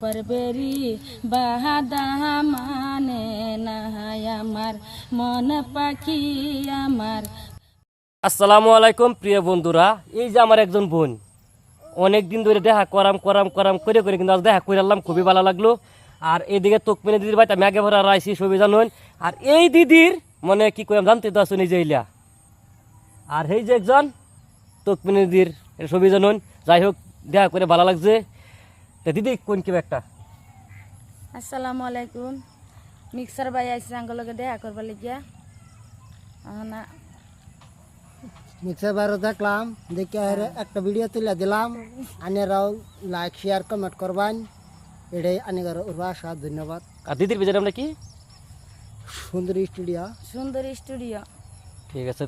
परबेरी बाहादा माने ना আমার মন পাখি আমার। আসসালামু আলাইকুম প্রিয় বন্ধুরা, এই যে আমার একজন বোন অনেক দিন ধরে দেখা করাম করে কিন্তু আজ দেখা করে আনলাম, খুবই ভালো লাগলো। আর এইদিকে তকমিনী দিদির বাড়িতে আমি আগে ভরা রাইছি সবই জানুন। আর এই দিদির মনে কি করে জানতে তো আসুন, এই যে ইলা আর এই যে একজন তকমিনী দিদির সবই জানুন। যাই হোক, দেখা করে ভালো লাগছে। তা দিদি কোন কি একটা আসসালামু আলাইকুম। মিক্সার ভাই আইসি আঙ্গলকে দেখা করবার লাগিয়া না মিক্সার বাইরে দেখলাম, দেখে একটা ভিডিও তুলে দিলাম। আনেরাও লাইক শেয়ার কমেন্ট করবেন, এটাই আনেগার আশা। ধন্যবাদ। আর দিদির ভিতরে আমরা কি সুন্দরী স্টুডিও। সুন্দরী স্টুডিও। ঠিক আছে।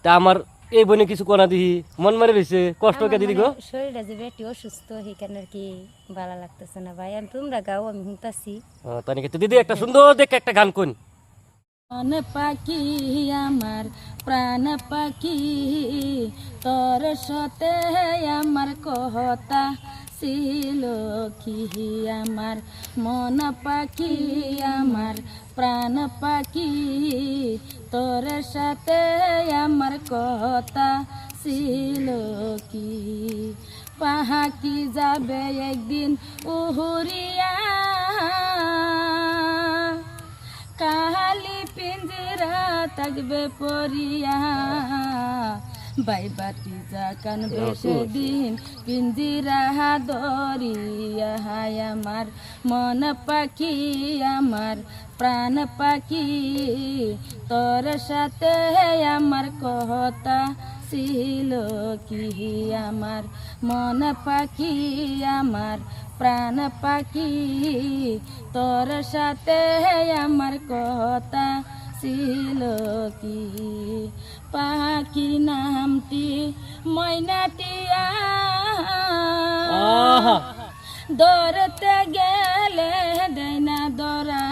তা আমার এই বোনে কিছু কোনা দিহি মন মারে রয়েছে, কষ্ট কে দিদি গো। শরীরটা যে বেটি অসুস্থ সেখানে আর কি ভালো লাগতেছে না ভাই। আমি তোমরা গাও, আমি শুনতাছি। তাই নাকি? তো দিদি একটা সুন্দর দেখে একটা গান কোন। মন পাখি আমার প্রাণ পাখি, তোর সাথে আমার কথা ছিল কি। আমার মন পাখি আমার প্রাণ পাখি, তোর সাথে আমার কথা ছিল কি। পাহাকি যাবে একদিন উহুরিয়া, কাহালি পিঞ্জিরা থাকবে পরিয়া। বাই বাতি যা কানবে সেদিন পিঞ্জিরা দরিয়া। আমার মন পাখি আমার প্রাণ পাখি, তোর সাথে আমার কথা ছিল কি। আমার মন পাখি আমার প্রাণ পাখি, তোর সাথে আমার কথা ছিল কি। পাখির নামটি ময়নাটিয়া, ধরতে গেলে দেয় না ধরা।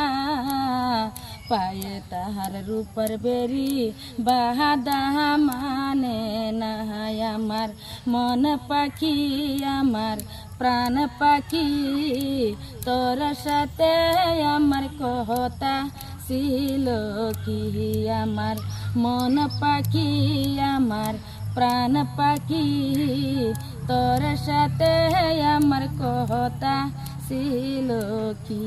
পায়ে তাহার রূপর বেরি বাহাদা মানে না। আমার মন পাখি আমার প্রাণ পাখি, তোর সাথে আমার কথা ছিল কি। আমার মন পাখি আমার প্রাণ পাখি, তোর সাথে আমার কথা ছিল কি।